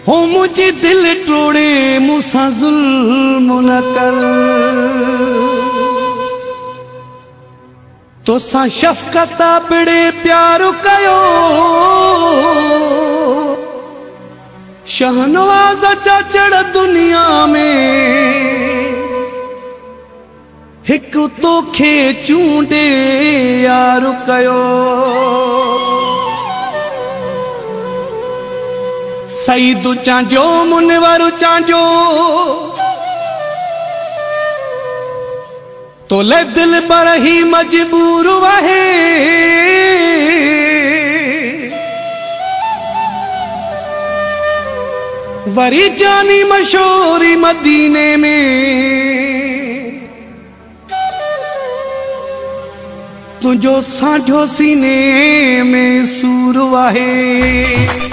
हो मुझे दिल टोड़े मूंसां ज़ुल्म न कर, तोसां शफ़क़त बिड़े प्यार कयो, शहनवाज़ चाचड़ दुनिया में हिक तोखे चूंडे यार कयो। सईद चांडियो मुनवर चांडियो तोले दिल पर ही मजबूर वहे, वरी जानी मशहूरी मदीने में तुझो साढ़ो सीने में सूर वहे।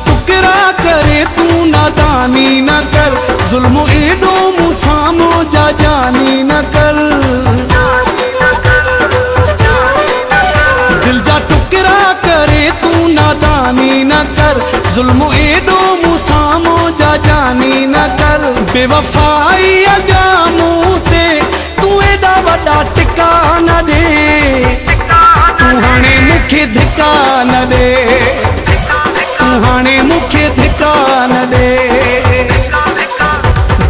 टुकरा करे तू नादानी न कर, जुल्म एडो मुसामो जा जानी न कर। दिल जा टुकरा करे तू नादानी न कर, जुल्म एडो मुसामो जा जानी न कर। बेवफाई अजामू ते तू एडा वडा टिका न दे, तू हाणे मुखे धिका न दे, हाणे मुखे धिका न दे।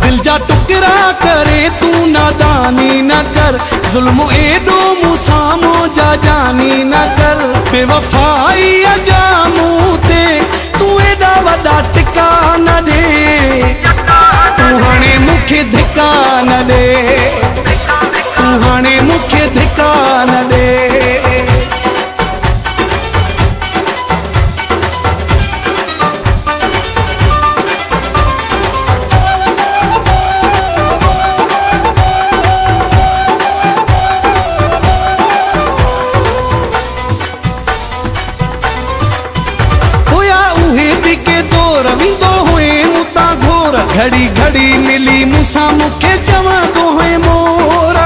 दिल जा टुकरा करे तू नादानी न कर, जुल्म एडो मुसामो जा जानी न कर। बेवफाई अजामू ते तू एडा वडा टिका न दे, तू हाणे मुखे धिका न दे, तू हाणे मुखे धिका न दे। घड़ी घड़ी मिली मूसा मुखे चवा तो है मोरा,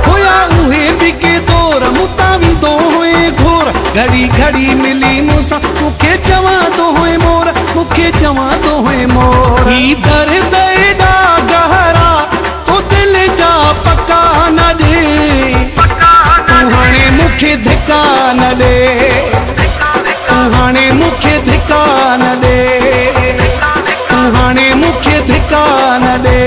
होया उहे बिके दौर मुतावी तो है घोर। घड़ी घड़ी मिली मूसा मुखे चवा तो है मोरा, मुखे चवा तो है मोरा। ही दर्द एडा गहरा तो दिल जा पका न दे, तू हाणे मुखे धिका न दे, तू हाणे मुखे धिका न दे, तू हाणे मुखे धिका न दे।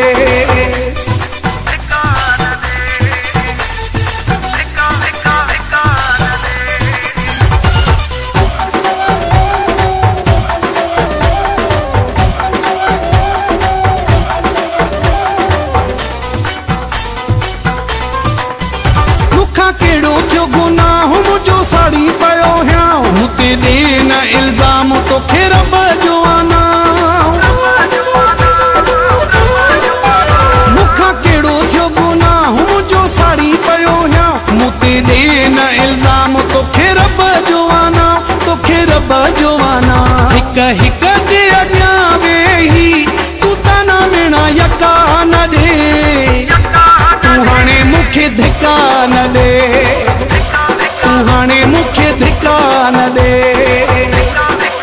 मुखा केड़ो थियो गुनाह मुझो साड़ी पयो ह्यां, मुते दे न इल्जाम तो खे रब जो आना। मुखा केड़ो थियो गुनाह मुझो साड़ी पयो ह्यां, मुते दे न इल्जाम तो खे रब जो आना, तो खे रब जो आना। हिक हिक जे अॻियां वेही तू ताना मेणा यका न दे, तू हाणे मुखे धिका न दे, तू हाणे मुखे धिका न दे,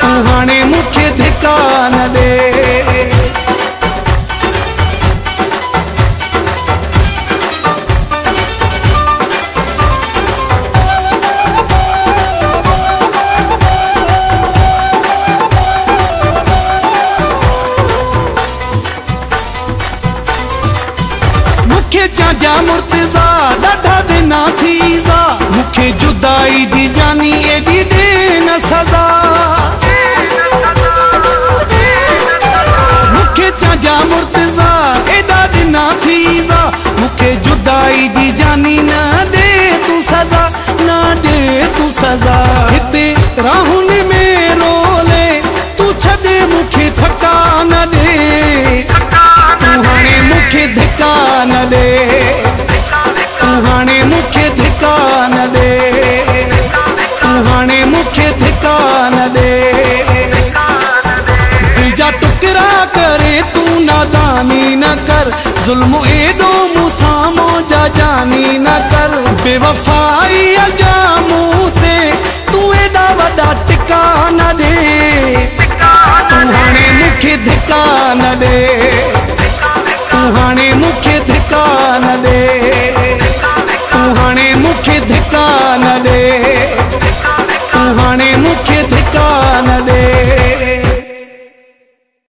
तू हाणे मुखे धिका न दे। मुखे चांडिया मुर्तज़ा ॾाढा दिना थीज़ा, मुखे जुदाई जी जानी एडी दे न सज़ा। मुखे चांडिया मुर्तज़ा एडा दिना थीज़ा, मुखे जुदाई जी जानी न दे तू सज़ा, न दे तू सज़ा। हिते राहुनि में रोले तू छॾे मुखे ठका न दे, तू हाणे मुखे धिका न दे, तू हाणे मुखे धिका न दे। कॾहिं तू नादानी न कर, ज़ुल्म एॾो मूंसां मौजा जानी न कर। बेवफाई जा मूं ते तू एॾा वॾा टिका न ॾे, तू हाणे मूंखे धिका न ॾे।